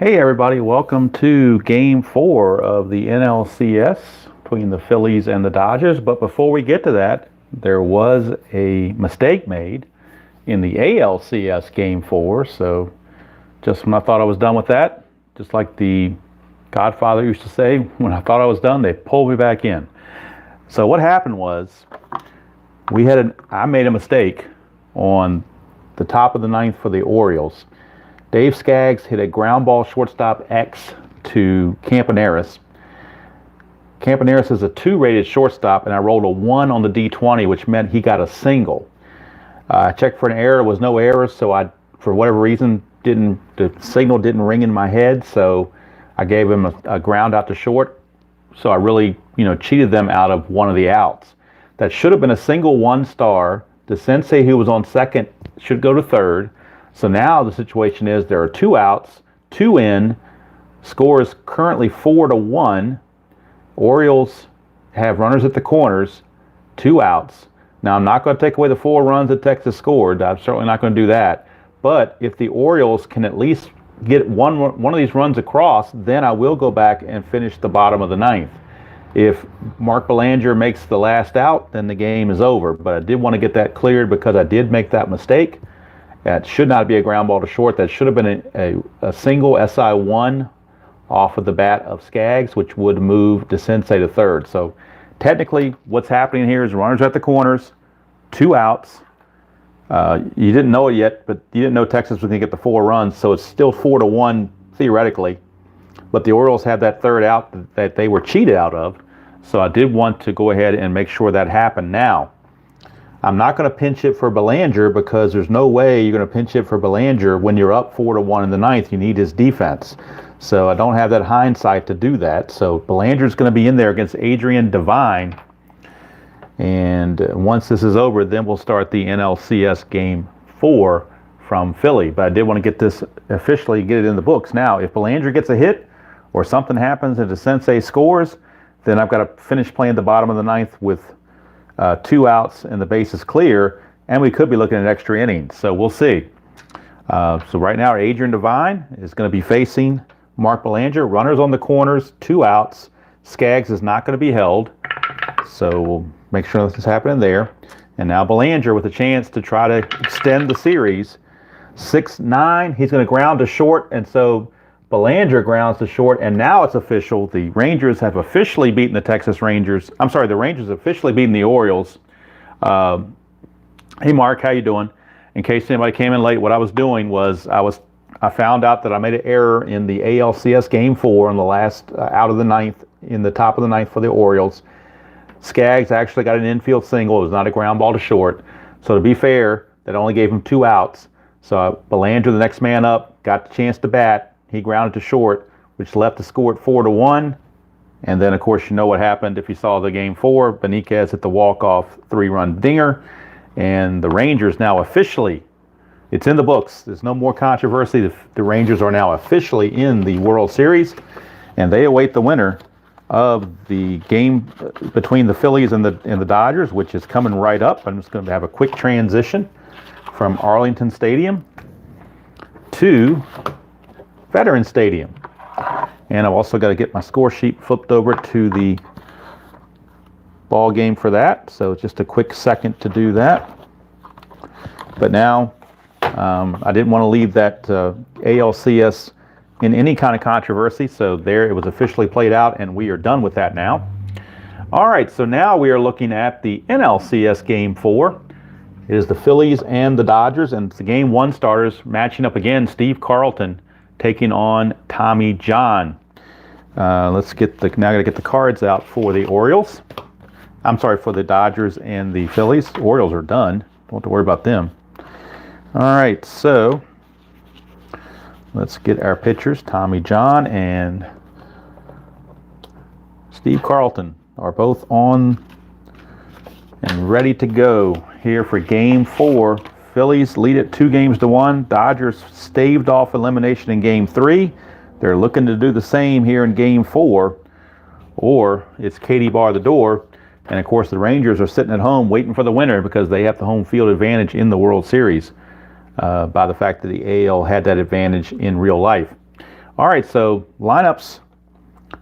Hey everybody, welcome to Game 4 of the NLCS between the Phillies and the Dodgers. But before we get to that, there was a mistake made in the ALCS Game 4. So just when I thought I was done with that, just like the Godfather used to say, when I thought I was done, they pulled me back in. So what happened was I made a mistake on the top of the ninth for the Orioles. Dave Skaggs hit a ground ball shortstop X to Campaneris. Campaneris is a 2-rated shortstop, and I rolled a 1 on the D20, which meant he got a single. I checked for an error. There was no error, so I, for whatever reason, the signal didn't ring in my head, so I gave him a ground out to short. So I really, cheated them out of one of the outs. That should have been a single 1-star. The sensei who was on second should go to third. So now the situation is there are 2 outs, 2 in. Score is currently 4-1. Orioles have runners at the corners, 2 outs. Now I'm not going to take away the 4 runs that Texas scored. I'm certainly not going to do that. But if the Orioles can at least get one of these runs across, then I will go back and finish the bottom of the ninth. If Mark Belanger makes the last out, then the game is over. But I did want to get that cleared because I did make that mistake. That should not be a ground ball to short. That should have been a single SI1 off of the bat of Skaggs, which would move DeSensei to third. So technically what's happening here is runners at the corners, 2 outs. You didn't know it yet, but you didn't know Texas was going to get the 4 runs, so it's still 4-1 theoretically. But the Orioles had that third out that they were cheated out of. So I did want to go ahead and make sure that happened. Now, I'm not going to pinch hit for Belanger because there's no way you're going to pinch hit for Belanger when you're up 4-1 in the ninth. You need his defense. So I don't have that hindsight to do that. So Belanger's going to be in there against Adrian Devine. And once this is over, then we'll start the NLCS Game 4 from Philly. But I did want to get this officially, get it in the books. Now, if Belanger gets a hit or something happens and the Sensei scores, then I've got to finish playing the bottom of the ninth with 2 outs and the base is clear, and we could be looking at extra innings. So we'll see. So right now, Adrian Devine is going to be facing Mark Belanger. Runners on the corners, 2 outs. Skaggs is not going to be held. So we'll make sure this is happening there. And now Belanger with a chance to try to extend the series. 6-9, he's going to ground to short, and so Belanger grounds to short, and now it's official. The Rangers have officially beaten the Texas Rangers. I'm sorry, the Rangers have officially beaten the Orioles. Hey, Mark, how you doing? In case anybody came in late, what I was doing was I found out that I made an error in the ALCS Game 4 on the last out of the ninth, in the top of the ninth for the Orioles. Skaggs actually got an infield single. It was not a ground ball to short. So to be fair, that only gave him 2 outs. So Belanger, the next man up, got the chance to bat. He grounded to short, which left the score at 4-1. And then, of course, you know what happened if you saw the Game 4. Benitez hit the walk-off 3-run dinger. And the Rangers now officially, it's in the books. There's no more controversy. The Rangers are now officially in the World Series. And they await the winner of the game between the Phillies and the Dodgers, which is coming right up. I'm just going to have a quick transition from Arlington Stadium to Veterans Stadium. And I've also got to get my score sheet flipped over to the ball game for that. So just a quick second to do that. But now I didn't want to leave that ALCS in any kind of controversy. So there it was officially played out, and we are done with that now. All right, so now we are looking at the NLCS Game 4. It is the Phillies and the Dodgers, and it's the Game 1 starters matching up again. Steve Carlton taking on Tommy John. Now I got to get the cards out for the Orioles. I'm sorry, for the Dodgers and the Phillies. The Orioles are done. Don't have to worry about them. All right, so let's get our pitchers. Tommy John and Steve Carlton are both on and ready to go here for Game 4. Phillies lead it 2-1. Dodgers staved off elimination in Game 3. They're looking to do the same here in Game 4, or it's Katie bar the door. And of course, the Rangers are sitting at home waiting for the winner because they have the home field advantage in the World Series by the fact that the AL had that advantage in real life. All right, so lineups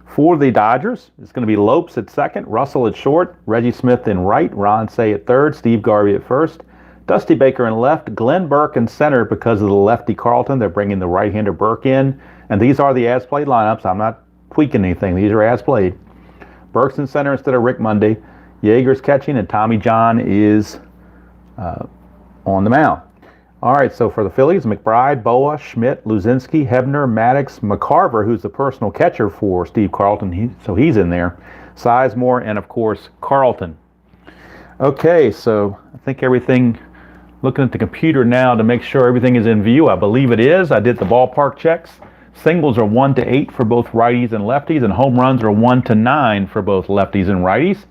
for the Dodgers. It's going to be Lopes at second, Russell at short, Reggie Smith in right, Ron Cey at third, Steve Garvey at first, Dusty Baker in left, Glenn Burke in center because of the lefty Carlton. They're bringing the right-hander Burke in. And these are the as-played lineups. I'm not tweaking anything. These are as-played. Burke's in center instead of Rick Monday. Yeager's catching, and Tommy John is on the mound. All right, so for the Phillies, McBride, Boa, Schmidt, Luzinski, Hebner, Maddox, McCarver, who's the personal catcher for Steve Carlton, so he's in there. Sizemore, and of course, Carlton. Okay, so I think everything, looking at the computer now to make sure everything is in view. I believe it is. I did the ballpark checks. Singles are 1 to 8 for both righties and lefties, and home runs are 1 to 9 for both lefties and righties.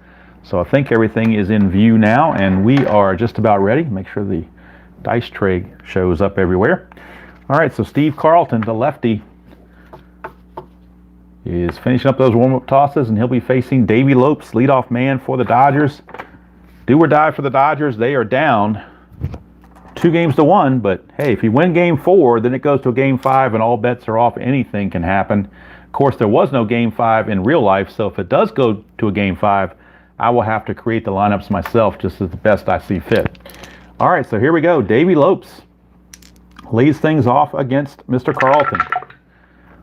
So I think everything is in view now, and we are just about ready. Make sure the dice tray shows up everywhere. All right, so Steve Carlton, the lefty, is finishing up those warm-up tosses, and he'll be facing Davey Lopes, leadoff man for the Dodgers. Do or die for the Dodgers. They are down 2-1, but hey, if you win game 4, then it goes to a game 5 and all bets are off. Anything can happen. Of course, there was no game 5 in real life, so if it does go to a game 5, I will have to create the lineups myself just as the best I see fit. All right, so here we go. Davey Lopes leads things off against Mr. Carlton.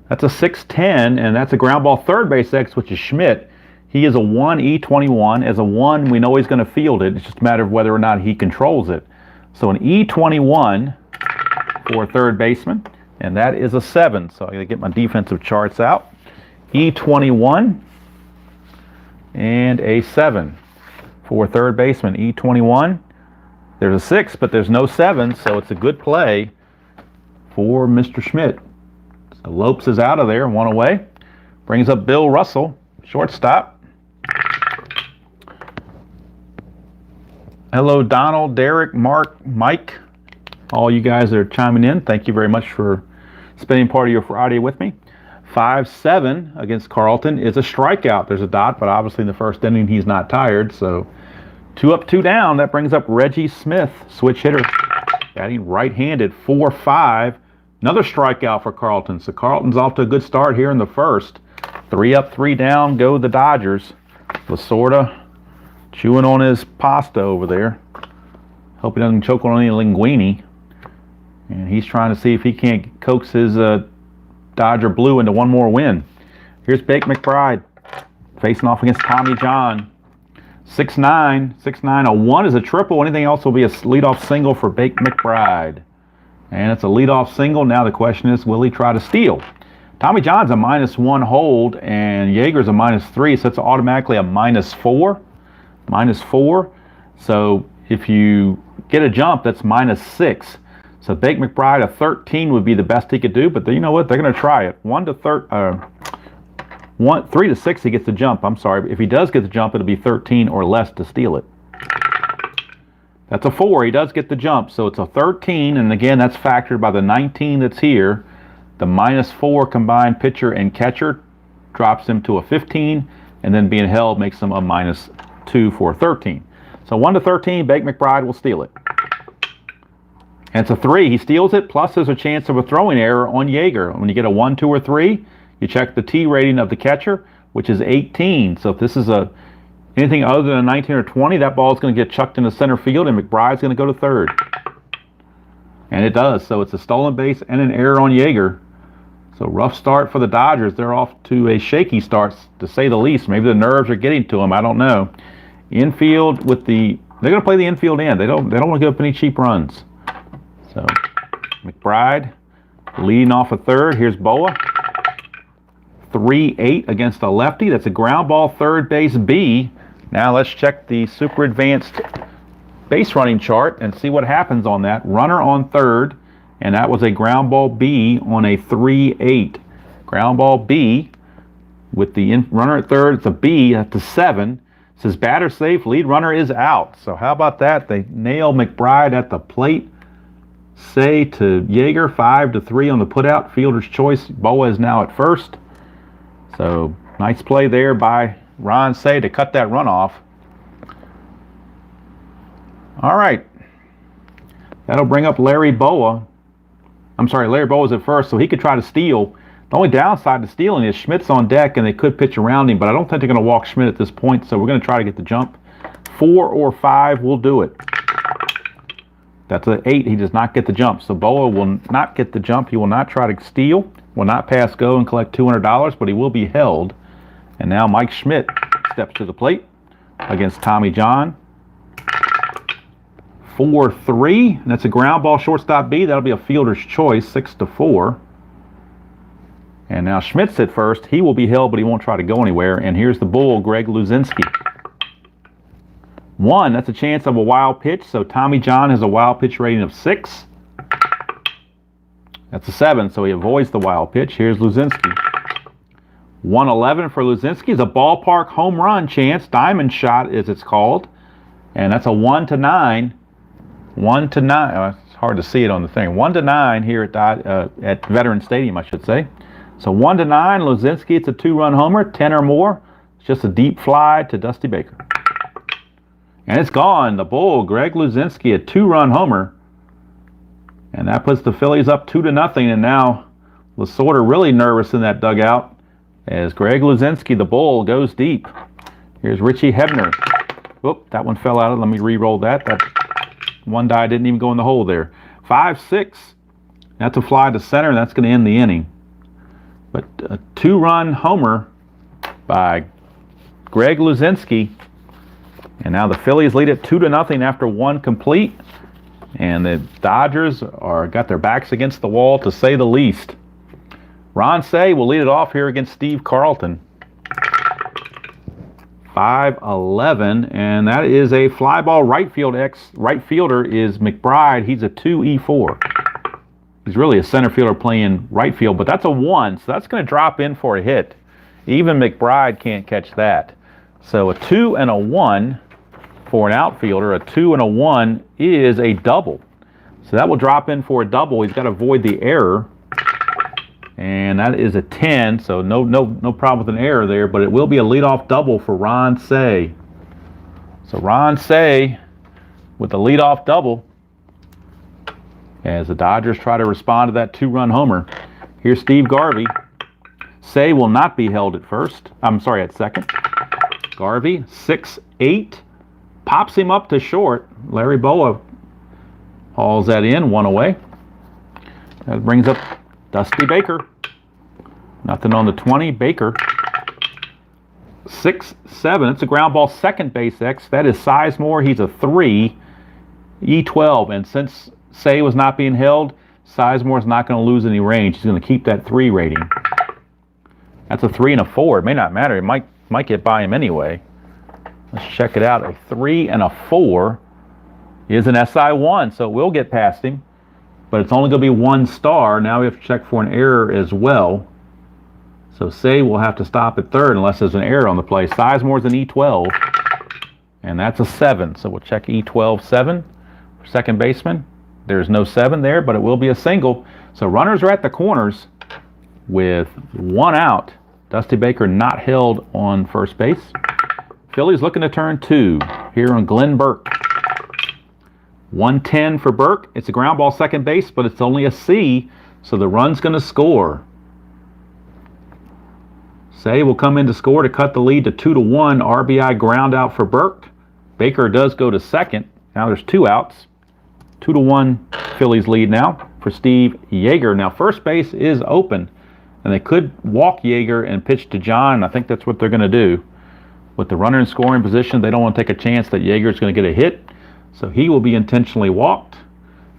That's a 6-10, and that's a ground ball third base X, which is Schmidt. He is a 1 E21. As a 1, we know he's going to field it. It's just a matter of whether or not he controls it. So an E21 for a third baseman, and that is a 7. So I got to get my defensive charts out. E21 and a 7 for third baseman. E21. There's a 6, but there's no 7, so it's a good play for Mr. Schmidt. So Lopes is out of there, 1 away. Brings up Bill Russell, shortstop. Hello, Donald, Derek, Mark, Mike. All you guys that are chiming in, thank you very much for spending part of your Friday with me. 5-7 against Carlton is a strikeout. There's a dot, but obviously in the first inning he's not tired. So 2 up, 2 down. That brings up Reggie Smith, switch hitter, batting right-handed. 4-5. Another strikeout for Carlton. So Carlton's off to a good start here in the first. 3 up, 3 down. Go the Dodgers. Lasorda chewing on his pasta over there. Hope he doesn't choke on any linguine. And he's trying to see if he can't coax his Dodger Blue into one more win. Here's Bake McBride facing off against Tommy John. 6-9. 6-9. A 1 is a triple. Anything else will be a leadoff single for Bake McBride. And it's a leadoff single. Now the question is, will he try to steal? Tommy John's a -1 hold, and Yeager's a -3, so it's automatically a -4. -4. So if you get a jump, that's -6. So Bake McBride, a 13 would be the best he could do, but you know what? They're going to try it. 3 to 6, he gets the jump. I'm sorry. If he does get the jump, it'll be 13 or less to steal it. That's a 4. He does get the jump, so it's a 13, and again, that's factored by the 19 that's here. The -4 combined pitcher and catcher drops him to a 15, and then being held makes him a -2 for 13. So 1 to 13, Bake McBride will steal it. And it's a 3. He steals it, plus there's a chance of a throwing error on Yeager. When you get a 1, 2, or 3, you check the T rating of the catcher, which is 18. So if this is anything other than a 19 or 20, that ball is going to get chucked into center field, and McBride's going to go to third. And it does. So it's a stolen base and an error on Yeager. So rough start for the Dodgers. They're off to a shaky start, to say the least. Maybe the nerves are getting to them. I don't know. Infield with they're going to play the infield in. They don't want to give up any cheap runs. So McBride leading off a third. Here's Boa. 3-8 against a lefty. That's a ground ball third base B. Now let's check the super advanced base running chart and see what happens on that. Runner on third, and that was a ground ball B on a 3-8. Ground ball B with the runner at third. It's a B. That's a 7. It says batter safe, lead runner is out. So how about that? They nail McBride at the plate. Say to Yeager, 5-3 on the putout. Fielder's choice. Boa is now at first. So nice play there by Ron Cey to cut that run off. All right. That'll bring up Larry Boa. I'm sorry, Larry Boa is at first, so he could try to steal. The only downside to stealing is Schmidt's on deck and they could pitch around him, but I don't think they're going to walk Schmidt at this point, so we're going to try to get the jump. 4 or 5 will do it. That's an 8. He does not get the jump. So Boa will not get the jump. He will not try to steal, will not pass go and collect $200, but he will be held. And now Mike Schmidt steps to the plate against Tommy John. 4-3. And that's a ground ball, shortstop B. That'll be a fielder's choice, 6-4. And now Schmidt's at first. He will be held, but he won't try to go anywhere. And here's the bull, Greg Luzinski. 1, that's a chance of a wild pitch. So Tommy John has a wild pitch rating of 6. That's a 7, so he avoids the wild pitch. Here's Luzinski. 111 for Luzinski is a ballpark home run chance. Diamond shot, as it's called. And that's a 1-9. 1-9. It's hard to see it on the thing. 1-9 here at Veterans Stadium, I should say. So 1-9, Luzinski, it's a 2-run homer, 10 or more. It's just a deep fly to Dusty Baker. And it's gone. The bull, Greg Luzinski, a 2-run homer. And that puts the Phillies up 2-0. And now Lasorda really nervous in that dugout as Greg Luzinski, the bull, goes deep. Here's Richie Hebner. Whoop, that one fell out. Let me re-roll that. That one die didn't even go in the hole there. 5-6. That's a fly to center, and that's going to end the inning. But a 2-run homer by Greg Luzinski. And now the Phillies lead it 2-0 after 1 complete. And the Dodgers got their backs against the wall, to say the least. Ron Cey will lead it off here against Steve Carlton. 5-11, and that is a fly ball right field. Right fielder is McBride. He's a 2-4. He's really a center fielder playing right field, but that's a 1, so that's going to drop in for a hit. Even McBride can't catch that. So a 2 and a 1 for an outfielder. A 2 and a 1 is a double. So that will drop in for a double. He's got to avoid the error. And that is a 10, so no problem with an error there, but it will be a leadoff double for Ron Cey. So Ron Cey with the leadoff double as the Dodgers try to respond to that 2-run homer. Here's Steve Garvey. Cey will not be held at second. Garvey, 6-8, pops him up to short. Larry Boa hauls that in, 1 away. That brings up Dusty Baker. Nothing on the 20. Baker. 6-7. It's a ground ball, second base X. That is Sizemore. He's a 3. E12. And since Cey was not being held, Sizemore's not going to lose any range. He's going to keep that 3 rating. That's a 3 and a 4. It may not matter. It might get by him anyway. Let's check it out. A 3 and a 4 is an SI1, so it will get past him. But it's only going to be 1 star. Now we have to check for an error as well. So Cey will have to stop at third unless there's an error on the play. Sizemore's an E12, and that's a 7. So we'll check E12 7 for second baseman. There's no 7 there, but it will be a single. So runners are at the corners with 1 out. Dusty Baker not held on first base. Phillies looking to turn 2 here on Glenn Burke. 110 for Burke. It's a ground ball second base, but it's only a C, so the run's going to score. Cey will come in to score to cut the lead to 2-1. RBI ground out for Burke. Baker does go to second. Now there's 2 outs. 2-1 Phillies lead now for Steve Yeager. Now first base is open, and they could walk Yeager and pitch to John. I think that's what they're going to do. With the runner in scoring position, they don't want to take a chance that Yeager's going to get a hit. So he will be intentionally walked,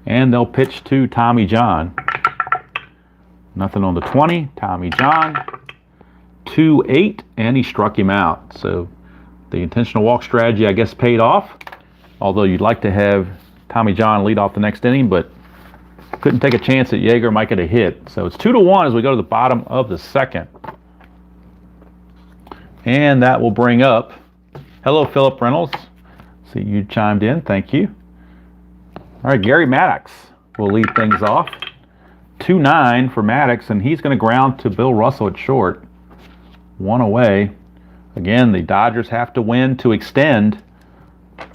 and they'll pitch to Tommy John. Nothing on the 20. Tommy John, 2-8, and he struck him out. So the intentional walk strategy, I guess, paid off. Although you'd like to have Tommy John lead off the next inning, but couldn't take a chance that Yeager might get a hit. So it's 2-1 as we go to the bottom of the second. And that will bring up, hello, Philip Reynolds. See, you chimed in. Thank you. All right, Gary Maddox will lead things off. 2-9 for Maddox, and he's going to ground to Bill Russell at short. 1 away. Again, the Dodgers have to win to extend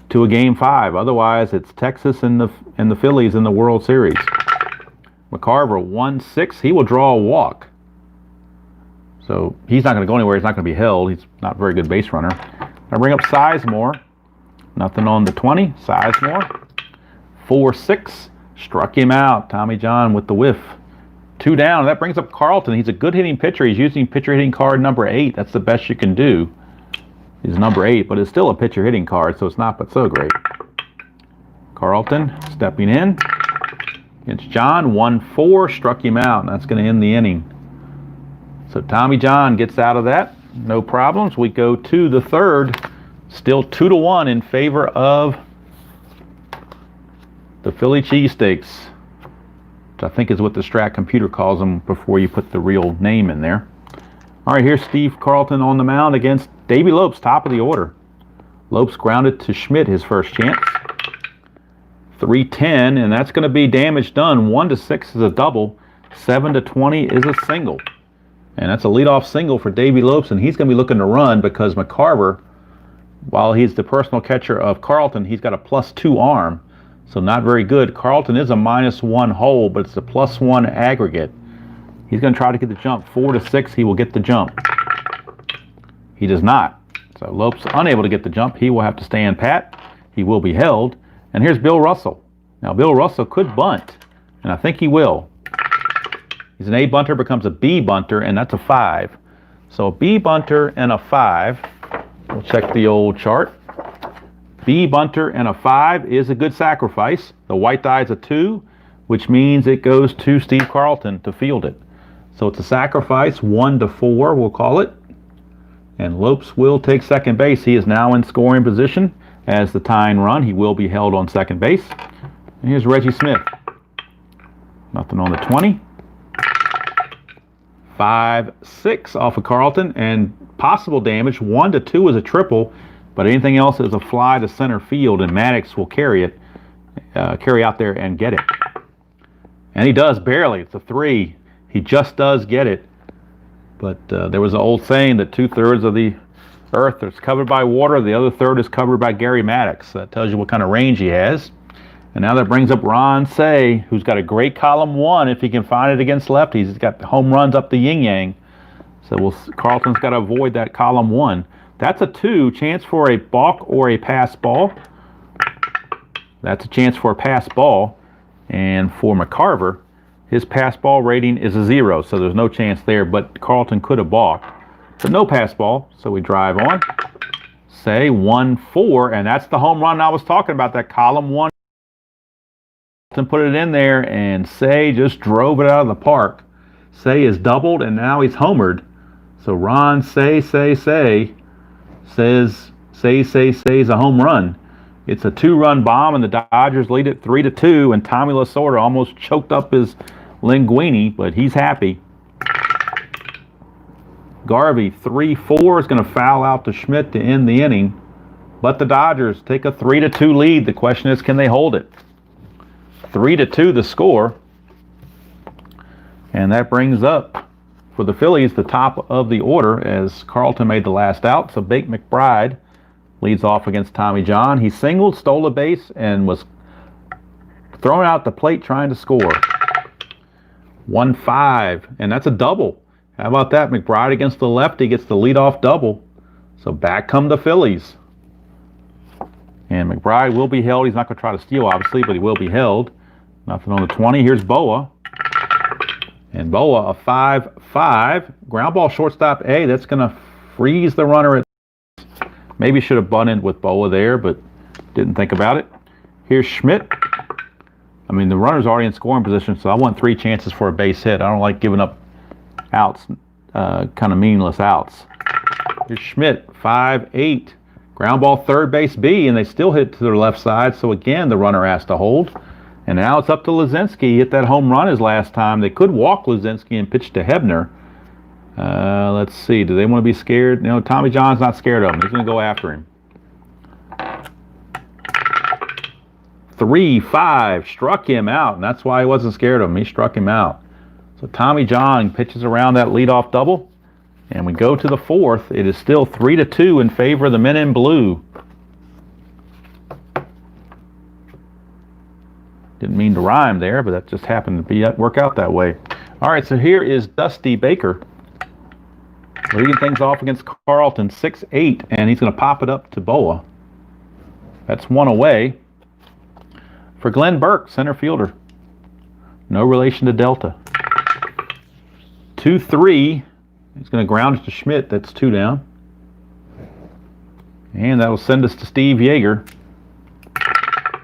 to a Game 5. Otherwise, it's Texas and the Phillies in the World Series. McCarver, 1-6. He will draw a walk. So he's not going to go anywhere. He's not going to be held. He's not a very good base runner. I bring up Sizemore. Nothing on the 20. Sizemore. 4-6. Struck him out. Tommy John with the whiff. 2 down. That brings up Carlton. He's a good hitting pitcher. He's using pitcher hitting card number 8. That's the best you can do. He's number 8, but it's still a pitcher hitting card, so it's not but so great. Carlton stepping in. Against John. 1-4. Struck him out. And that's going to end the inning. So Tommy John gets out of that. No problems. We go to the third. Still 2-1 in favor of the Philly cheesesteaks, which I think is what the Strat computer calls them before you put the real name in there. All right, here's Steve Carlton on the mound against Davey Lopes, top of the order. Lopes grounded to Schmidt, his first chance. 3-10, and that's going to be damage done. 1-6 is a double. 7-20 is a single. And that's a leadoff single for Davey Lopes, and he's going to be looking to run because McCarver, while he's the personal catcher of Carlton, he's got a +2 arm, so not very good. Carlton is a -1 hole, but it's a +1 aggregate. He's going to try to get the jump. 4-6, he will get the jump. He does not. So Lopes unable to get the jump. He will have to stand pat. He will be held. And here's Bill Russell. Now Bill Russell could bunt, and I think he will. He's an A bunter, becomes a B bunter, and that's a 5. So a B bunter and a 5. We'll check the old chart. B bunter and a 5 is a good sacrifice. The white die is a 2, which means it goes to Steve Carlton to field it. So it's a sacrifice, 1-4, we'll call it. And Lopes will take second base. He is now in scoring position as the tying run. He will be held on second base. And here's Reggie Smith. Nothing on the 20. 5-6 off of Carlton, and possible damage. 1-2 is a triple, but anything else is a fly to center field, and Maddox will carry out there and get it. And he does barely. It's a 3. He just does get it. But there was an old saying that 2/3 of the earth is covered by water, the other third is covered by Gary Maddox. That tells you what kind of range he has. And now that brings up Ron Say, who's got a great column 1 if he can find it against lefties. He's got home runs up the yin-yang. So Carlton's got to avoid that column 1. That's a 2, chance for a balk or a pass ball. That's a chance for a pass ball. And for McCarver, his pass ball rating is a 0, so there's no chance there, but Carlton could have balked. But no pass ball, so we drive on. Say 1-4, and that's the home run I was talking about, that column 1. And put it in there, and Say just drove it out of the park. Say is doubled, and now he's homered. So Ron says Say is a home run. It's a 2-run bomb, and the Dodgers lead it 3-2, and Tommy Lasorda almost choked up his linguine, but he's happy. Garvey, 3-4, is going to foul out to Schmidt to end the inning, but the Dodgers take a 3-2 lead. The question is, can they hold it? 3-2 the score, and that brings up for the Phillies the top of the order as Carlton made the last out. So Bake McBride leads off against Tommy John. He singled, stole a base, and was thrown out the plate trying to score. 1-5, and that's a double. How about that? McBride against the lefty gets the leadoff double. So back come the Phillies. And McBride will be held. He's not going to try to steal, obviously, but he will be held. Nothing on the 20. Here's Boa. And Boa, a 5-5. Ground ball shortstop A. That's going to freeze the runner at. Maybe should have bunted with Boa there, but didn't think about it. Here's Schmidt. I mean, the runner's already in scoring position, so I want 3 chances for a base hit. I don't like giving up outs, kind of meaningless outs. Here's Schmidt, 5-8. Ground ball third base B, and they still hit to their left side, so again, the runner has to hold. And now it's up to Lazinski. He hit that home run his last time. They could walk Lazinski and pitch to Hebner. Let's see. Do they want to be scared? No, Tommy John's not scared of him. He's going to go after him. 3-5. Struck him out, and that's why he wasn't scared of him. He struck him out. So Tommy John pitches around that leadoff double. And we go to the fourth. It is still 3-2 in favor of the men in blue. Didn't mean to rhyme there, but that just happened to work out that way. All right, so here is Dusty Baker. Leading things off against Carlton, 6-8, and he's going to pop it up to Boa. That's one away for Glenn Burke, center fielder. No relation to Delta. 2-3. He's going to ground it to Schmidt. That's 2 down. And that will send us to Steve Yeager,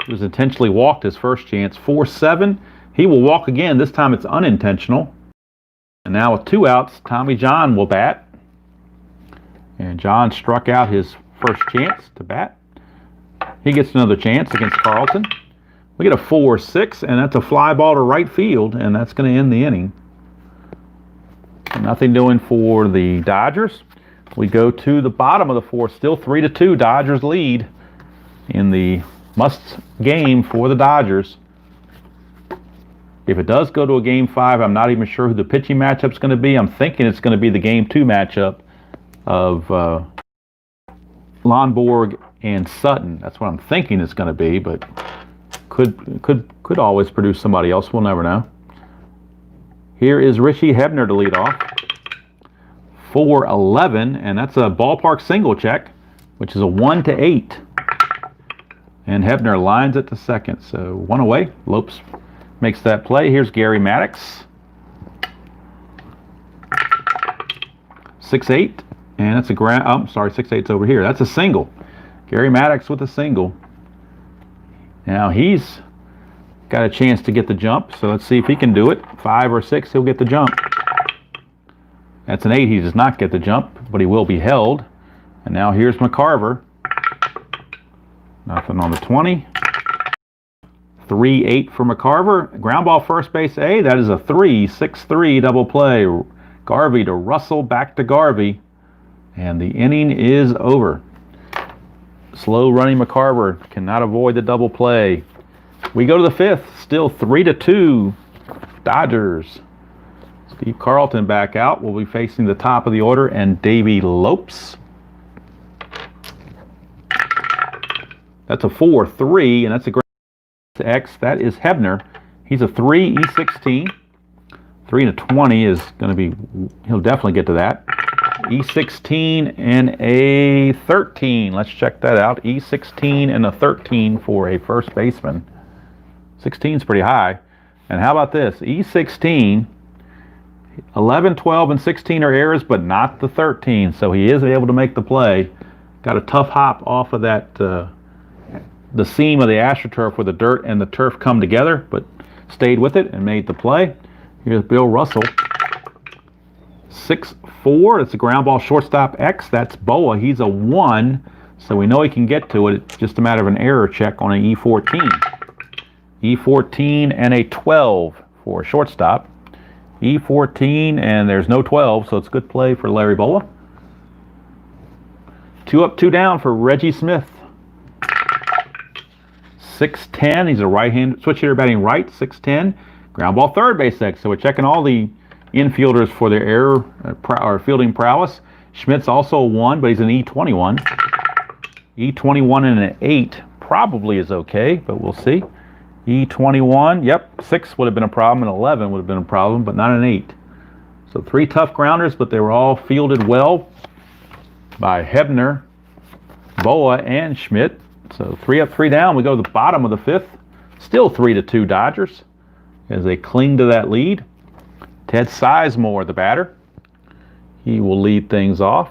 who was intentionally walked his first chance. 4-7. He will walk again. This time it's unintentional. And now with 2 outs, Tommy John will bat. And John struck out his first chance to bat. He gets another chance against Carlton. We get a 4-6, and that's a fly ball to right field, and that's going to end the inning. Nothing doing for the Dodgers. We go to the bottom of the 4th, still 3-2. Dodgers lead in the must game for the Dodgers. If it does go to a Game 5, I'm not even sure who the pitching matchup's going to be. I'm thinking it's going to be the Game 2 matchup of Lonborg and Sutton. That's what I'm thinking it's going to be, but could always produce somebody else. We'll never know. Here is Richie Hebner to lead off. 4-11, and that's a ballpark single check, which is a 1-8. And Hebner lines it to second, so 1 away. Lopes makes that play. Here's Gary Maddox. 6-8. And that's a ground. Oh, I'm sorry, 6-8's over here. That's a single. Gary Maddox with a single. Now he's got a chance to get the jump, so let's see if he can do it. 5 or 6, he'll get the jump. That's an 8. He does not get the jump, but he will be held. And now here's McCarver. Nothing on the 20. 3-8 for McCarver. Ground ball first base A. That is a 3-6-3 double play. Garvey to Russell, back to Garvey. And the inning is over. Slow running McCarver cannot avoid the double play. We go to the 5th, still 3-2 Dodgers. Steve Carlton back out. We'll be facing the top of the order and Davey Lopes. That's a 4-3, and that's a great X. That is Hebner. He's a 3 E16. 3-20 is going to be, he'll definitely get to that. E16 and a 13. Let's check that out. E16 and a 13 for a first baseman. 16 is pretty high. And how about this? E16, 11, 12, and 16 are errors, but not the 13. So he is able to make the play. Got a tough hop off of that, the seam of the AstroTurf where the dirt and the turf come together, but stayed with it and made the play. Here's Bill Russell. 6-4. It's a ground ball shortstop X. That's Boa. He's a 1, so we know he can get to it. It's just a matter of an error check on an E14. E14 and a 12 for shortstop. E14 and there's no 12, so it's good play for Larry Boa. 2 up, 2 down for Reggie Smith. 6'10". He's a right-hand switch hitter batting right. 6'10". Ground ball third base X. So we're checking all the infielders for their error or fielding prowess. Schmidt's also a 1, but he's an E21. E21 and an 8 probably is okay, but we'll see. E21, yep, 6 would have been a problem, and 11 would have been a problem, but not an 8. So 3 tough grounders, but they were all fielded well by Hebner, Boa, and Schmidt. So 3 up, 3 down. We go to the bottom of the 5th. Still 3-2 Dodgers as they cling to that lead. Ted Sizemore, the batter. He will lead things off.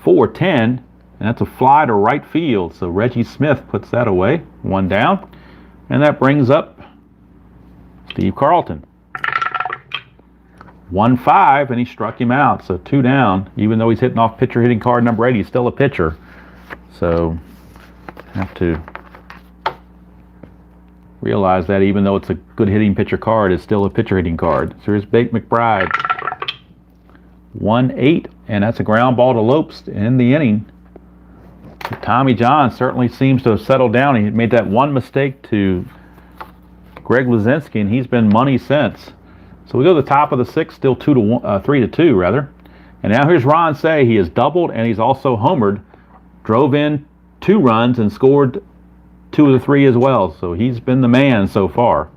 4-10, and that's a fly to right field. So Reggie Smith puts that away. 1 down. And that brings up Steve Carlton. 1-5, and he struck him out. So 2 down. Even though he's hitting off pitcher hitting card number 8, he's still a pitcher. So have to realize that even though it's a good hitting pitcher card, it's still a pitcher hitting card. So here's Bake McBride. 1-8, and that's a ground ball to Lopes to end the inning. Tommy John certainly seems to have settled down. He made that one mistake to Greg Lazinski, and he's been money since. So we go to the top of the 6th, still 3-2 rather. And now here's Ron Say. He has doubled and he's also homered. Drove in 2 runs and scored 2 of the 3 as well. So he's been the man so far.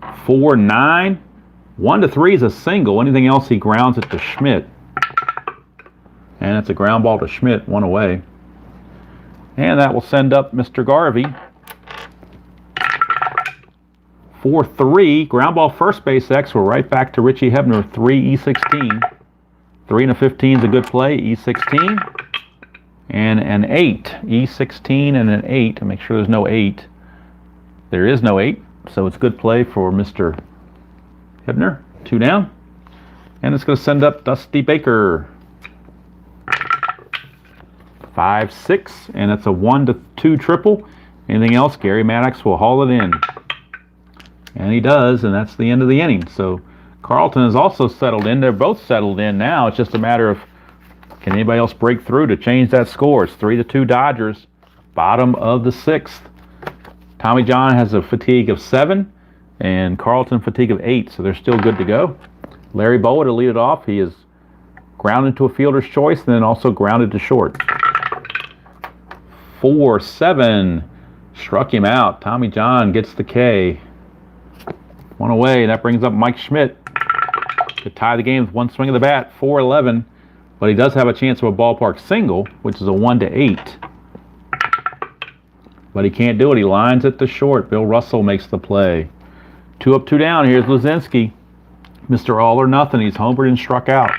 4-9. 1-3 is a single. Anything else, he grounds it to Schmidt. And it's a ground ball to Schmidt, 1 away. And that will send up Mr. Garvey. 4-3. Ground ball first base X. We're right back to Richie Hebner, 3 E16. 3 and a 15 is a good play. E16. And an 8. E16 and an 8. To make sure there's no 8. There is no 8. So it's good play for Mr. Hebner. 2 down. And it's going to send up Dusty Baker. 5-6. And it's a 1-2 triple. Anything else, Gary Maddox will haul it in. And he does, and that's the end of the inning. So Carlton is also settled in. They're both settled in now. It's just a matter of, can anybody else break through to change that score? It's 3-2 Dodgers. Bottom of the 6th. Tommy John has a fatigue of 7, and Carlton fatigue of 8, so they're still good to go. Larry Boa to lead it off. He is grounded to a fielder's choice, and then also grounded to short. 4-7. Struck him out. Tommy John gets the K. 1 away. That brings up Mike Schmidt to tie the game with 1 swing of the bat. 4-11. But he does have a chance of a ballpark single, which is a 1-8. But he can't do it. He lines it to short. Bill Russell makes the play. 2 up, 2 down. Here's Luzinski. Mr. All or Nothing. He's homered and struck out.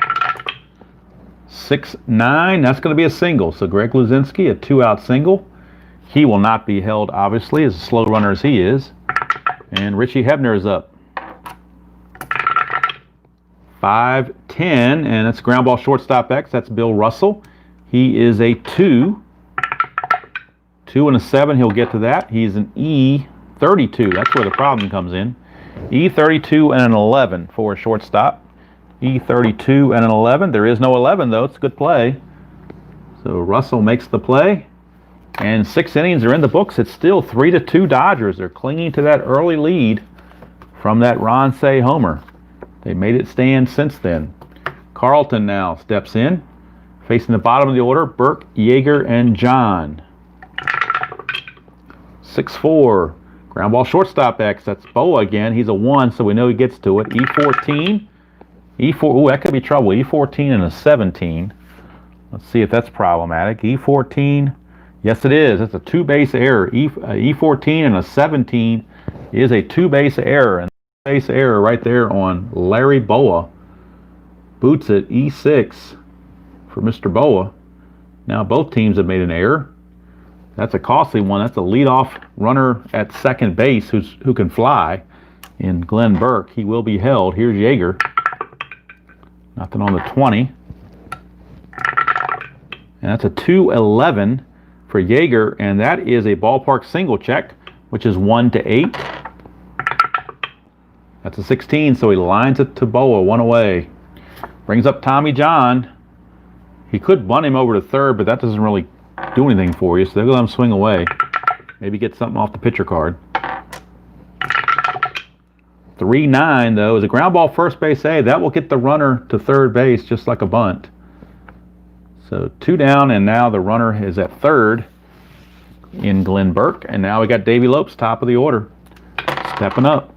6-9. That's going to be a single. So Greg Luzinski, a 2-out single. He will not be held, obviously, as a slow runner as he is. And Richie Hebner is up. 5-10. And that's ground ball shortstop X. That's Bill Russell. He is a 2. 2 and a 7, he'll get to that. He's an E32. That's where the problem comes in. E32 and an 11 for a shortstop. E32 and an 11. There is no 11, though. It's a good play. So Russell makes the play. And 6 innings are in the books. It's still 3-2 Dodgers. They're clinging to that early lead from that Ron Say homer. They made it stand since then. Carlton now steps in. Facing the bottom of the order, Burke, Yeager, and John. 6-4. Ground ball shortstop X. That's Boa again. He's a 1, so we know he gets to it. E14. E4. Ooh, that could be trouble. E14 and a 17. Let's see if that's problematic. E14. Yes, it is. It's a 2-base error. E14 and a 17 is a 2-base error. And base error right there on Larry Boa. Boots it. E6 for Mr. Boa. Now both teams have made an error. That's a costly one. That's a leadoff runner at second base who can fly in Glenn Burke. He will be held. Here's Yeager. Nothing on the 20. And that's a 2-11 for Yeager, and that is a ballpark single check, which is 1-8. That's a 16, so he lines it to Boa, 1 away. Brings up Tommy John. He could bunt him over to third, but that doesn't really do anything for you, so they're going to let him swing away. Maybe get something off the pitcher card. 3-9, though, is a ground ball first base A. That will get the runner to third base just like a bunt. So 2 down, and now the runner is at third in Glenn Burke. And now we got Davey Lopes, top of the order, stepping up,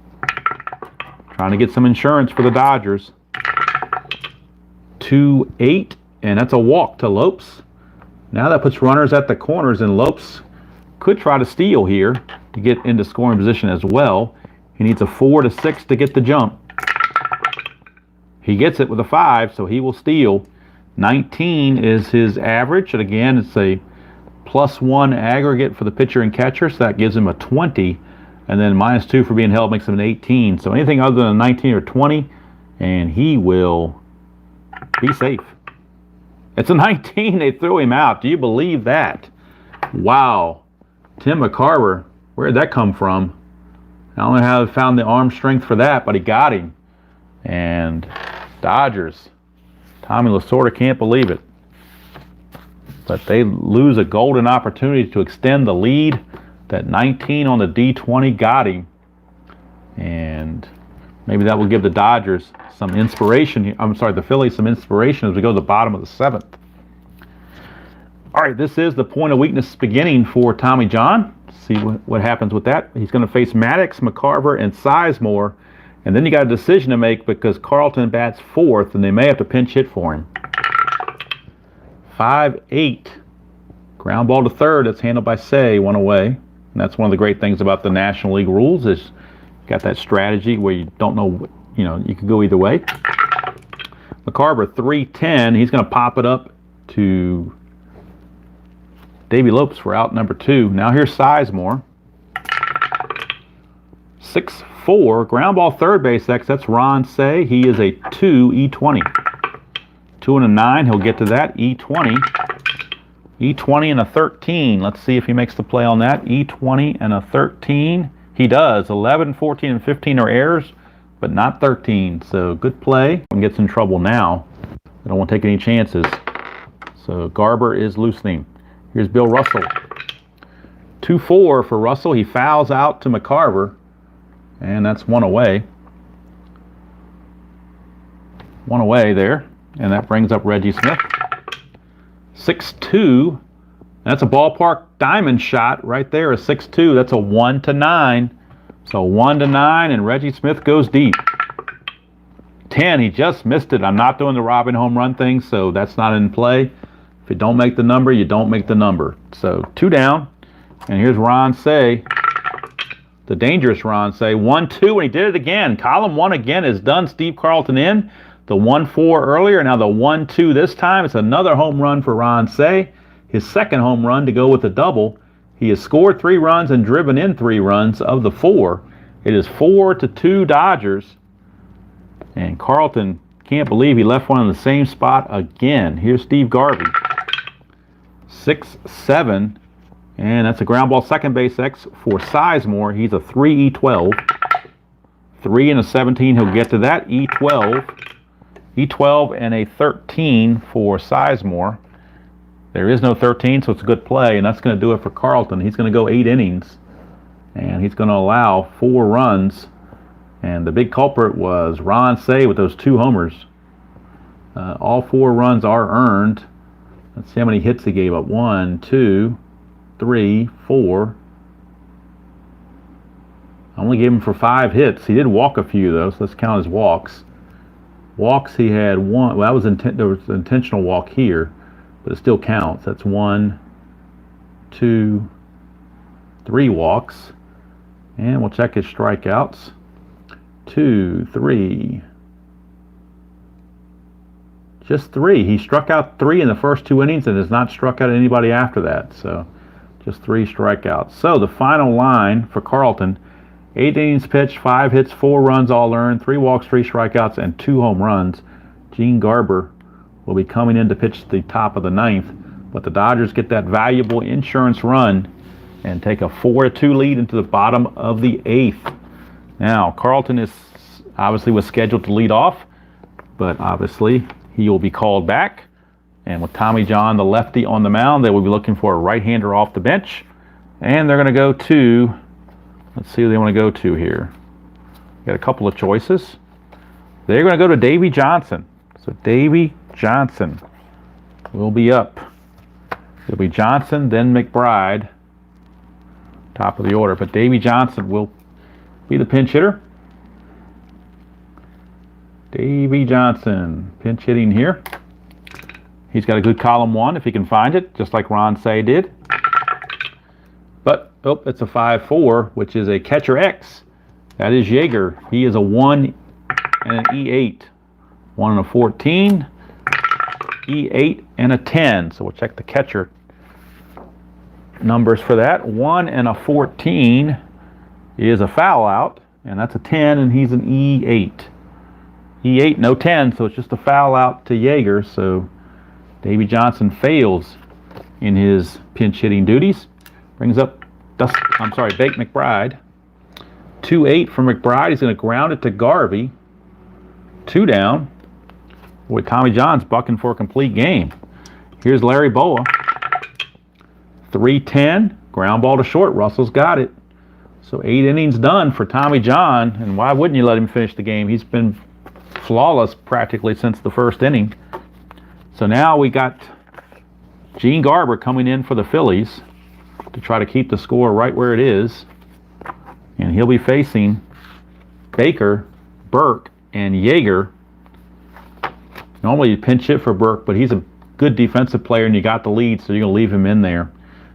trying to get some insurance for the Dodgers. 2-8, and that's a walk to Lopes. Now that puts runners at the corners, and Lopes could try to steal here to get into scoring position as well. He needs a 4-6 to get the jump. He gets it with a 5, so he will steal. 19 is his average, and again, it's a +1 aggregate for the pitcher and catcher, so that gives him a 20, and then -2 for being held makes him an 18. So anything other than a 19 or 20, and he will be safe. It's a 19. They threw him out. Do you believe that? Wow. Tim McCarver, where did that come from? I don't know how he found the arm strength for that, but he got him. And Dodgers, Tommy Lasorda can't believe it. But they lose a golden opportunity to extend the lead. That 19 on the D20 got him. And maybe that will give the Dodgers some inspiration. I'm sorry, the Phillies some inspiration as we go to the bottom of the 7th. All right, this is the point of weakness beginning for Tommy John. See what happens with that. He's going to face Maddox, McCarver, and Sizemore And then you got a decision to make because Carlton bats fourth, and they may have to pinch hit for him. 5-8. Ground ball to third. That's handled by Say, one away. And that's one of the great things about the National League rules is you got that strategy where you don't know, you can go either way. McCarver, 3-10. He's going to pop it up to Davey Lopes for out number 2. Now here's Sizemore. 6-4. Ground ball third base X. That's Ron Say. He is a 2 E20. 2 and a 9. He'll get to that. E20. E20 and a 13. Let's see if he makes the play on that. E20 and a 13. He does. 11, 14, and 15 are errors, but not 13. So good play. And gets in trouble now. I don't want to take any chances. So Garber is loosening. Here's Bill Russell. 2-4 for Russell. He fouls out to McCarver, and that's one away. One away there, and that brings up Reggie Smith. 6-2. That's a ballpark diamond shot right there. A 6-2. That's a 1-9. So 1-9, and Reggie Smith goes deep. 10. He just missed it. I'm not doing the Robin home run thing, so that's not in play. If you don't make the number, you don't make the number. So 2 down, and here's Ron Say, the dangerous Ron Say. 1-2, and he did it again. Column 1 again is done. Steve Carlton in. The 1-4 earlier, now the 1-2 this time. It's another home run for Ron Say. His second home run to go with the double. He has scored 3 runs and driven in 3 runs of the 4. It is 4-2 Dodgers. And Carlton can't believe he left one in the same spot again. Here's Steve Garvey. 6-7. And that's a ground ball second base X for Sizemore. He's a 3 E12. 3 and a 17. He'll get to that. E12. E12 and a 13 for Sizemore. There is no 13, so it's a good play, and that's going to do it for Carlton. He's going to go 8 innings, and he's going to allow 4 runs. And the big culprit was Ron Say with those 2 homers. All 4 runs are earned. Let's see how many hits he gave up. 1, 2, 3, 4. I only gave him for 5 hits. He did walk a few, though, so let's count his walks. Walks, he had 1. Well, there was an intentional walk here, but it still counts. That's 1, 2, 3 walks. And we'll check his strikeouts. 2, 3. Just 3. He struck out 3 in the first 2 innings and has not struck out anybody after that. So just 3 strikeouts. So the final line for Carlton: 8 innings pitched, 5 hits, 4 runs all earned, 3 walks, 3 strikeouts, and 2 home runs. Gene Garber will be coming in to pitch the top of the 9th, but the Dodgers get that valuable insurance run and take a 4-2 lead into the bottom of the 8th. Now, Carlton was scheduled to lead off, but obviously he will be called back. And with Tommy John, the lefty, on the mound, they will be looking for a right-hander off the bench. And they're going to go to, let's see who they want to go to here. Got a couple of choices. They're going to go to Davey Johnson. So Davey Johnson will be up. It'll be Johnson, then McBride, top of the order. But Davey Johnson will be the pinch hitter. Davey Johnson, pinch hitting here. He's got a good column 1 if he can find it, just like Ron Say did. But, it's a 5-4, which is a catcher X. That is Yeager. He is a 1 and an E8. 1 and a 14, E8 and a 10. So we'll check the catcher numbers for that. 1 and a 14 is a foul out, and that's a 10, and he's an E8. E8, no 10, so it's just a foul out to Yeager. So Davey Johnson fails in his pinch hitting duties. Brings up Bake McBride. 2-8 for McBride. He's going to ground it to Garvey. 2 down. Boy, Tommy John's bucking for a complete game. Here's Larry Boa. 3-10. Ground ball to short. Russell's got it. So 8 innings done for Tommy John. And why wouldn't you let him finish the game? He's been flawless practically since the first inning. So now we got Gene Garber coming in for the Phillies to try to keep the score right where it is. And he'll be facing Baker Burke and Yeager. Normally you pinch hit for Burke, but he's a good defensive player and you got the lead, so you're going to leave him in there.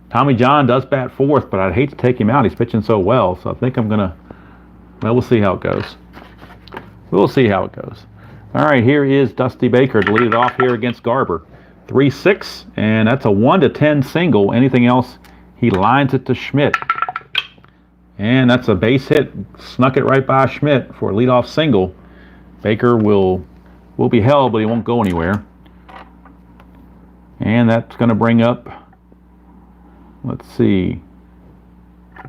Tommy John does bat fourth, but I'd hate to take him out. He's pitching so well, so I think I'm going to, well, we'll see how it goes. We'll see how it goes. All right, here is Dusty Baker to lead it off here against Garber. 3-6, and that's a 1-10 single. Anything else, he lines it to Schmidt. And that's a base hit. Snuck it right by Schmidt for a leadoff single. Baker will be held, but he won't go anywhere. And that's going to bring up, let's see,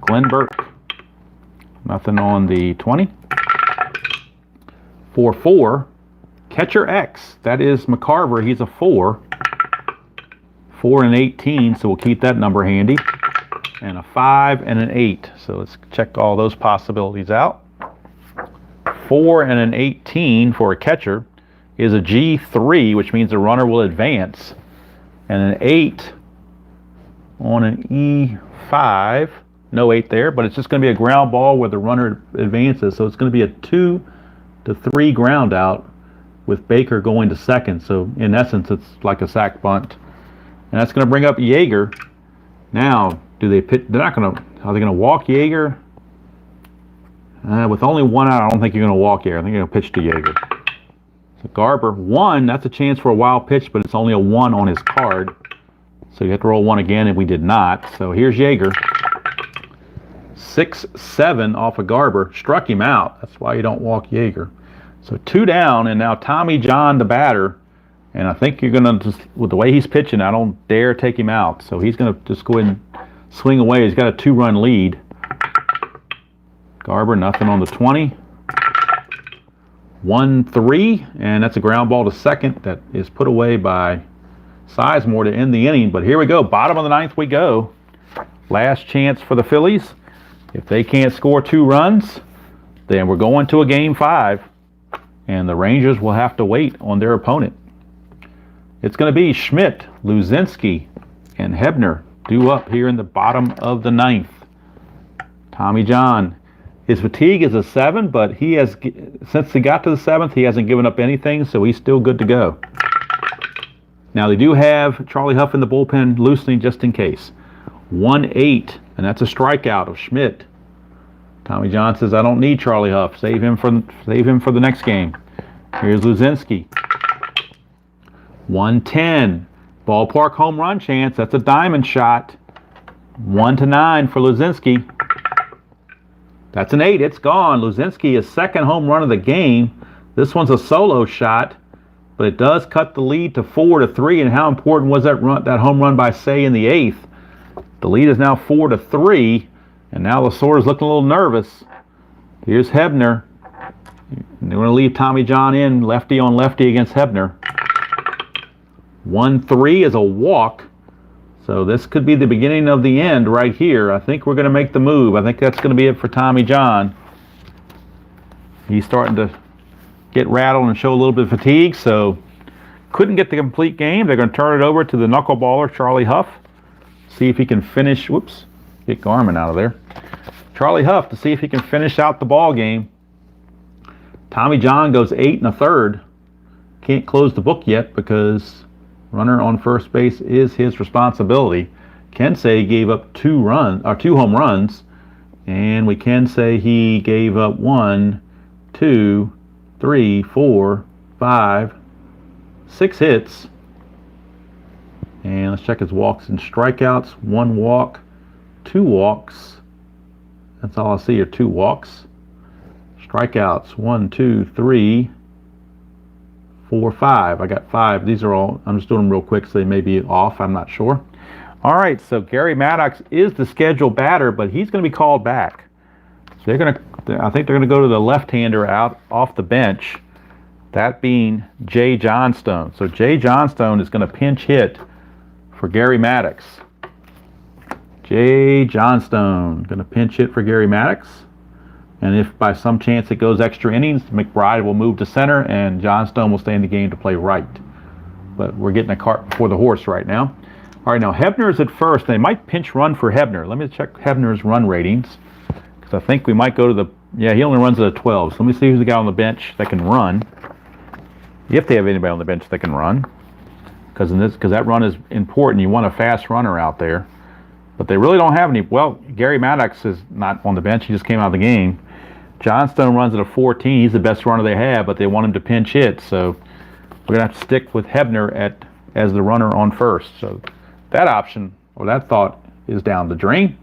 Glenn Burke. Nothing on the 20. 4-4. Catcher X. That is McCarver. He's a 4. 4 and 18, so we'll keep that number handy. And a 5 and an 8. So let's check all those possibilities out. 4 and an 18 for a catcher is a G3, which means the runner will advance. And an 8 on an E5. No 8 there, but it's just going to be a ground ball where the runner advances. So it's going to be a 2-3 ground out with Baker going to second. So in essence, it's like a sac bunt. And that's going to bring up Yeager. Now, do they pitch? They're not going to. Are they going to walk Yeager? With only one out, I don't think you're going to walk Yeager. I think you're going to pitch to Yeager. So Garber, 1. That's a chance for a wild pitch, but it's only a 1 on his card. So you have to roll 1 again, and we did not. So here's Yeager. 6-7 off of Garber. Struck him out. That's why you don't walk Yeager. So 2 down, and now Tommy John, the batter. And I think you're going to, just with the way he's pitching, I don't dare take him out. So he's going to just go ahead and swing away. He's got a 2-run lead. Garber, nothing on the 20. 1-3, and that's a ground ball to second that is put away by Sizemore to end the inning. But here we go. Bottom of the 9th we go. Last chance for the Phillies. If they can't score 2 runs, then we're going to a game 5. And the Rangers will have to wait on their opponent. It's going to be Schmidt, Luzinski, and Hebner due up here in the bottom of the 9th. Tommy John. His fatigue is a 7, but he has, since he got to the 7th, he hasn't given up anything, so he's still good to go. Now they do have Charlie Huff in the bullpen loosening just in case. 1-8, and that's a strikeout of Schmidt. Tommy John says, I don't need Charlie Huff. Save him for the next game. Here's Luzinski. 1-10. Ballpark home run chance. That's a diamond shot. 1-9 for Luzinski. That's an 8. It's gone. Luzinski is second home run of the game. This one's a solo shot, but it does cut the lead to 4-3. And how important was that home run by Say in the 8th? The lead is now 4-3, and now Lasorda's looking a little nervous. Here's Hebner. They're going to leave Tommy John in, lefty on lefty against Hebner. 1-3 is a walk. So this could be the beginning of the end right here. I think we're going to make the move. I think that's going to be it for Tommy John. He's starting to get rattled and show a little bit of fatigue, so couldn't get the complete game. They're going to turn it over to the knuckleballer, Charlie Huff. See if he can finish. Whoops. Get Garmin out of there. Charlie Huff to see if he can finish out the ball game. Tommy John goes 8 1/3. Can't close the book yet because runner on first base is his responsibility. Can say he gave up 2 home runs, and we can say he gave up 1, 2, 3, 4, 5, 6 hits. And let's check his walks and strikeouts. 1 walk, 2 walks. That's all I see are 2 walks. Strikeouts 1, 2, 3, 4, 5. I got 5. These are all, I'm just doing them real quick so they may be off. I'm not sure. All right, so Gary Maddox is the scheduled batter, but he's going to be called back. So I think they're going to go to the left-hander out off the bench, that being Jay Johnstone. So Jay Johnstone is going to pinch hit for Gary Maddox. Jay Johnstone going to pinch hit for Gary Maddox. And if by some chance it goes extra innings, McBride will move to center and Johnstone will stay in the game to play right. But we're getting a cart before the horse right now. All right, now Hebner is at first. They might pinch run for Hebner. Let me check Hebner's run ratings, So I think we might go to the, yeah, he only runs at a 12. So let me see who's the guy on the bench that can run. If they have anybody on the bench that can run. Because that run is important. You want a fast runner out there. But they really don't have any. Well, Gary Maddox is not on the bench. He just came out of the game. Johnstone runs at a 14. He's the best runner they have, but they want him to pinch hit. So we're going to have to stick with Hebner as the runner on first. So that option, or that thought, is down the drain.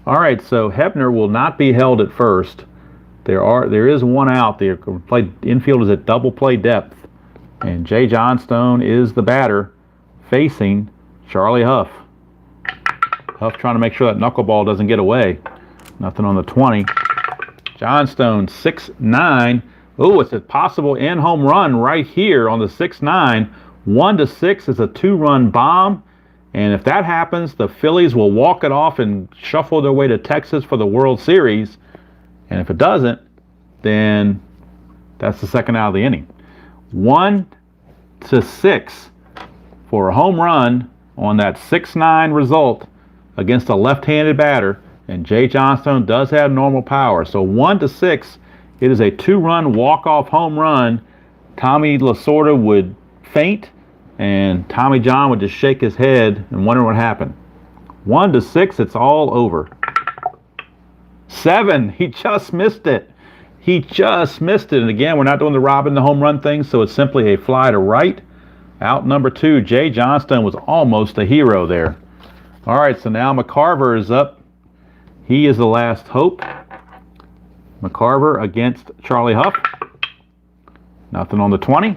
All right, so Hebner will not be held at first. There is one out there. Infield is at double play depth. And Jay Johnstone is the batter facing Charlie Huff. Huff trying to make sure that knuckleball doesn't get away. Nothing on the 20. Johnstone, 6-9. Oh, it's a possible in-home run right here on the 6-9. 1-6 is a 2-run bomb. And if that happens, the Phillies will walk it off and shuffle their way to Texas for the World Series. And if it doesn't, then that's the second out of the inning. 1-6 for a home run on that 6-9 result against a left-handed batter. And Jay Johnstone does have normal power. So 1-6, it is a 2-run walk-off home run. Tommy Lasorda would faint, and Tommy John would just shake his head and wonder what happened. 1-6, it's all over. 7, he just missed it. He just missed it. And again, we're not doing the Robin the home run thing, so it's simply a fly to right. Out number 2, Jay Johnstone was almost a hero there. All right, so now McCarver is up. He is the last hope. McCarver against Charlie Huff. Nothing on the 20.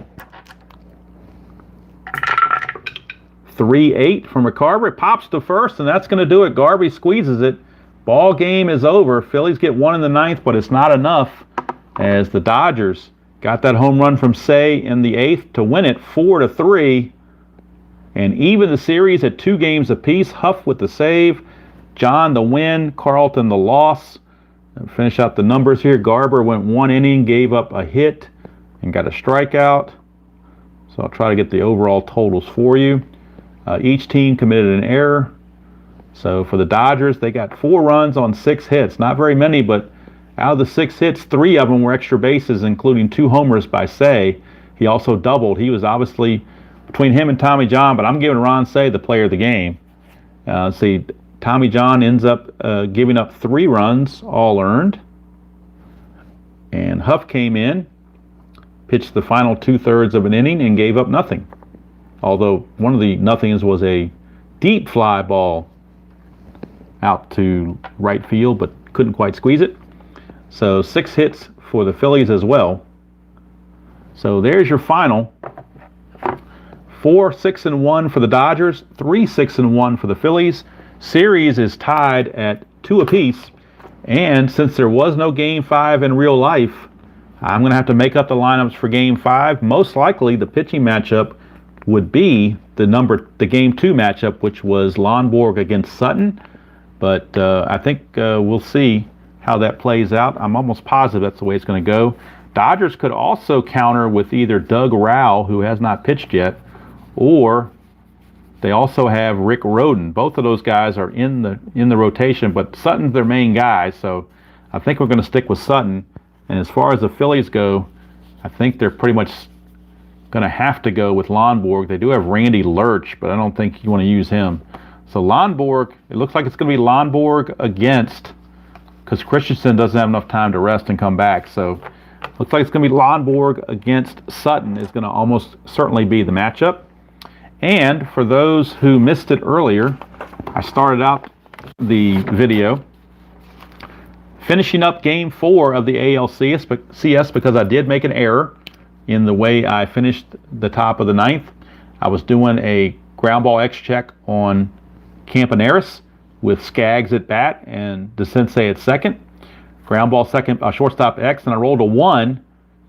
3-8 from McCarver. It pops to first, and that's going to do it. Garvey squeezes it. Ball game is over. Phillies get 1 in the 9th, but it's not enough as the Dodgers got that home run from Say in the 8th to win it 4-3 and even the series at 2 games apiece. Huff with the save, John the win, Carlton the loss. And finish out the numbers here. Garber went 1 inning, gave up a hit, and got a strikeout. So I'll try to get the overall totals for you. Each team committed an error. So for the Dodgers, they got 4 runs on 6 hits. Not very many, but out of the 6 hits, 3 of them were extra bases, including 2 homers by Say. He also doubled. He was obviously between him and Tommy John, but I'm giving Ron Say the player of the game. See, Tommy John ends up giving up 3 runs, all earned. And Huff came in, pitched the final 2/3 of an inning, and gave up nothing. Although one of the nothings was a deep fly ball out to right field, but couldn't quite squeeze it. So 6 hits for the Phillies as well. So there's your final. 4-6-1 for the Dodgers, 3-6-1 for the Phillies. Series is tied at 2 apiece. And since there was no Game 5 in real life, I'm going to have to make up the lineups for Game 5. Most likely the pitching matchup would be the Game 2 matchup, which was Lonborg against Sutton. But I think we'll see how that plays out. I'm almost positive that's the way it's going to go. Dodgers could also counter with either Doug Rowell, who has not pitched yet, or they also have Rick Rhoden. Both of those guys are in the rotation, but Sutton's their main guy, so I think we're going to stick with Sutton. And as far as the Phillies go, I think they're pretty much going to have to go with Lonborg. They do have Randy Lurch, but I don't think you want to use him. So Lonborg, it looks like it's going to be Lonborg against, because Christensen doesn't have enough time to rest and come back. So looks like it's going to be Lonborg against Sutton is going to almost certainly be the matchup. And for those who missed it earlier, I started out the video finishing up Game 4 of the ALCS because I did make an error in the way I finished the top of the 9th. I was doing a ground ball X check on Campaneris with Skaggs at bat and DeCinces at second. Ground ball second, shortstop X, and I rolled a 1.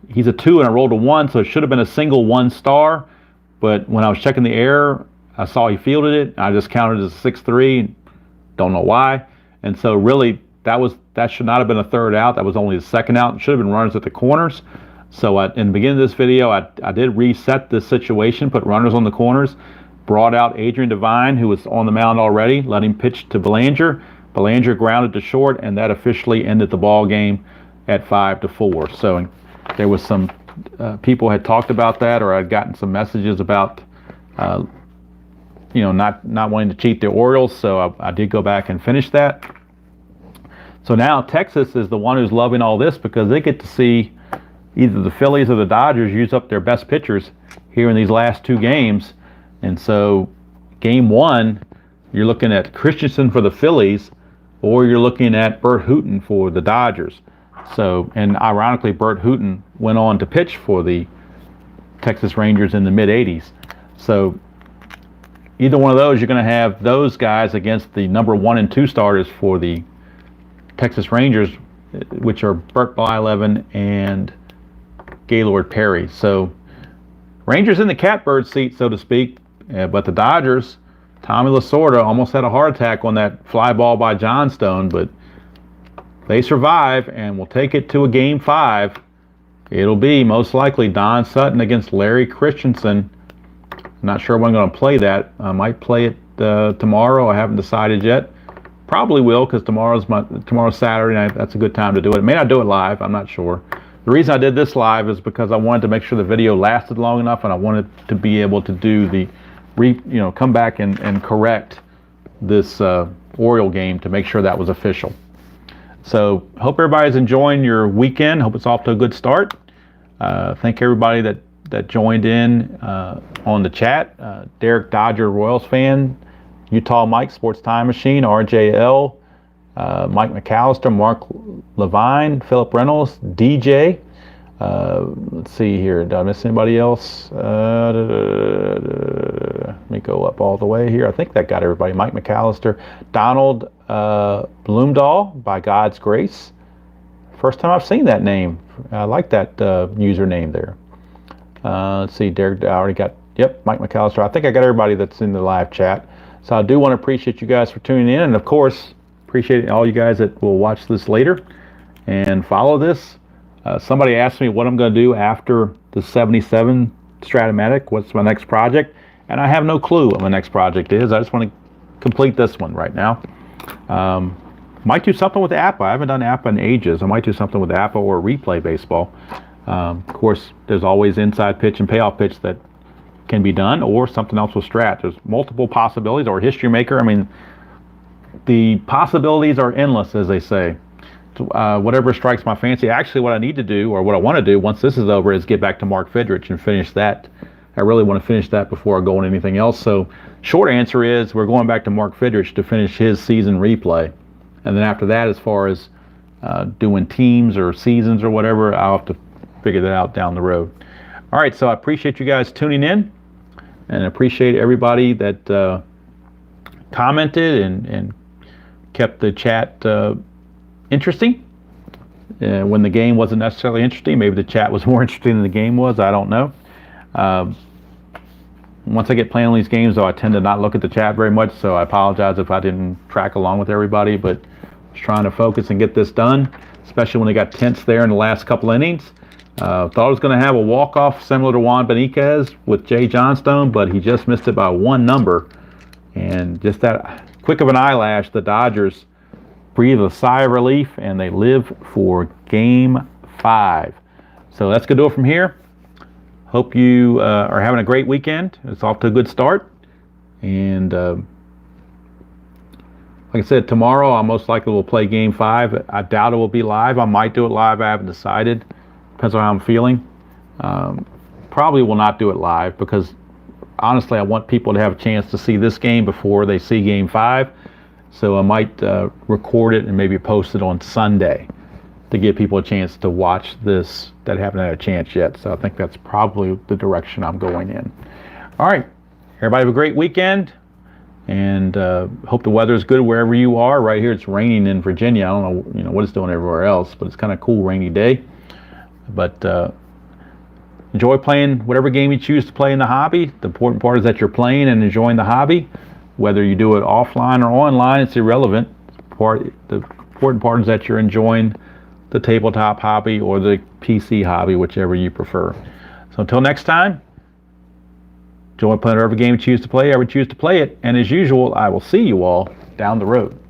He's a 2, and I rolled a 1, so it should have been a single 1-star. But when I was checking the error, I saw he fielded it. I just counted it as a 6-3. Don't know why. And so really, that should not have been a third out. That was only the second out. It should have been runners at the corners. So in the beginning of this video, I did reset this situation, put runners on the corners, brought out Adrian Devine, who was on the mound already, let him pitch to Belanger, Belanger grounded to short, and that officially ended the ball game at 5-4. So there was some people had talked about that, or I'd gotten some messages about not wanting to cheat the Orioles. So I did go back and finish that. So now Texas is the one who's loving all this because they get to see either the Phillies or the Dodgers use up their best pitchers here in these last two games. And so game one, you're looking at Christensen for the Phillies, or you're looking at Bert Hooton for the Dodgers. So, and ironically, Bert Hooton went on to pitch for the Texas Rangers in the mid-'80s. So either one of those, you're going to have those guys against the number 1 and 2 starters for the Texas Rangers, which are Bert Blyleven and Gaylord Perry. So Rangers in the catbird seat, so to speak, but the Dodgers, Tommy Lasorda almost had a heart attack on that fly ball by Johnstone, but they survive and will take it to a game 5. It'll be most likely Don Sutton against Larry Christensen. I'm not sure when I'm going to play that. I might play it tomorrow. I haven't decided yet. Probably will, because tomorrow's Saturday night. That's a good time to do it. I may not do it live. I'm not sure. The reason I did this live is because I wanted to make sure the video lasted long enough, and I wanted to be able to do the come back and correct this Oriole game to make sure that was official. So hope everybody's enjoying your weekend. Hope it's off to a good start. Thank everybody that joined in on the chat. Derek Dodger Royals fan, Utah Mike Sports Time Machine, RJL, Mike McAllister, Mark Levine, Philip Reynolds, DJ. Let's see here. Did I miss anybody else? Let me go up all the way here. I think that got everybody. Mike McAllister, Donald Bloomdahl, by God's grace. First time I've seen that name. I like that username there. Let's see. Derek, I already got. Yep, Mike McAllister. I think I got everybody that's in the live chat. So I do want to appreciate you guys for tuning in, and of course, appreciate all you guys that will watch this later and follow this. Somebody asked me what I'm going to do after the 77 Strat-O-Matic. What's my next project? And I have no clue what my next project is. I just want to complete this one right now. Might do something with APA. I haven't done APA in ages. I might do something with APA or replay baseball. Of course, there's always inside pitch and payoff pitch that can be done, or something else with Strat. There's multiple possibilities, or History Maker. I mean, the possibilities are endless, as they say. Whatever strikes my fancy. Actually, what I need to do, or what I want to do once this is over, is get back to Mark Fidrich and finish that. I really want to finish that before I go on anything else. So short answer is we're going back to Mark Fidrich to finish his season replay. And then after that, as far as doing teams or seasons or whatever, I'll have to figure that out down the road. All right, so I appreciate you guys tuning in, and appreciate everybody that commented and kept the chat interesting. When the game wasn't necessarily interesting, maybe the chat was more interesting than the game was. I don't know. Once I get playing on these games, though, I tend to not look at the chat very much, so I apologize if I didn't track along with everybody, but I was trying to focus and get this done, especially when they got tense there in the last couple innings. Thought I was going to have a walk-off similar to Juan Beniquez with Jay Johnstone, but he just missed it by one number. And just that quick of an eyelash, the Dodgers breathe a sigh of relief, and they live for Game 5. So that's going to do it from here. Hope you are having a great weekend. It's off to a good start. And like I said, tomorrow I most likely will play Game 5. I doubt it will be live. I might do it live. I haven't decided. Depends on how I'm feeling. Probably will not do it live because, honestly, I want people to have a chance to see this game before they see Game 5. So I might record it and maybe post it on Sunday to give people a chance to watch this that haven't had a chance yet. So I think that's probably the direction I'm going in. All right. Everybody have a great weekend, and hope the weather is good wherever you are. Right here it's raining in Virginia. I don't know, what it's doing everywhere else, but it's kind of a cool rainy day. But enjoy playing whatever game you choose to play in the hobby. The important part is that you're playing and enjoying the hobby. Whether you do it offline or online, it's irrelevant. The important part is that you're enjoying the tabletop hobby or the PC hobby, whichever you prefer. So until next time, enjoy playing whatever game you choose to play. I would choose to play it. And as usual, I will see you all down the road.